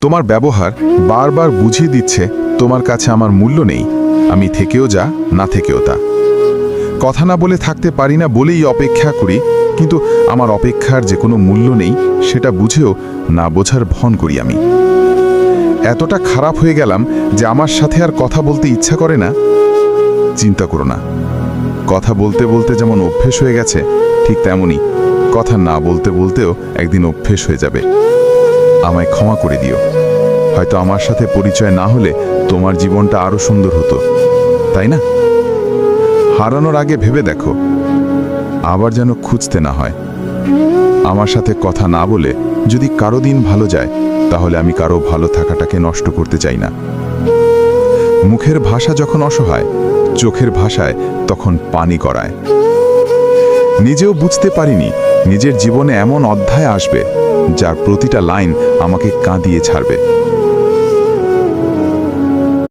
তোমার ব্যবহার বারবার বুঝিয়ে দিচ্ছে তোমার কাছে আমার মূল্য নেই। আমি থেকেও যা, না থেকেও তা। কথা না বলে থাকতে পারি না বলেই অপেক্ষা করি, কিন্তু আমার অপেক্ষার যে কোনো মূল্য নেই সেটা বুঝেও না বোঝার ভন করি আমি। এতটা খারাপ হয়ে গেলাম যে আমার সাথে আর কথা বলতে ইচ্ছা করে না। চিন্তা করো না, কথা বলতে বলতে যেমন অভ্যেস হয়ে গেছে, ঠিক তেমনই কথা না বলতে বলতেও একদিন অভ্যেস হয়ে যাবে। আমায় ক্ষমা করে দিও। হয়তো আমার সাথে পরিচয় না হলে তোমার জীবনটা আরো সুন্দর হতো, তাই না? হারানোর আগে ভেবে দেখো, আবার যেন খুঁজতে না হয়। আমার সাথে কথা না বলে যদি কারো দিন ভালো যায়, তাহলে আমি কারো ভালো থাকাটাকে নষ্ট করতে চাই না। মুখের ভাষা যখন অসহায়, চোখের ভাষায় তখন পানি গড়ায়। নিজেও বুঝতে পারিনি নিজের জীবনে এমন অধ্যায় আসবে যার প্রতিটা লাইন আমাকে কাঁদিয়ে ছাড়বে।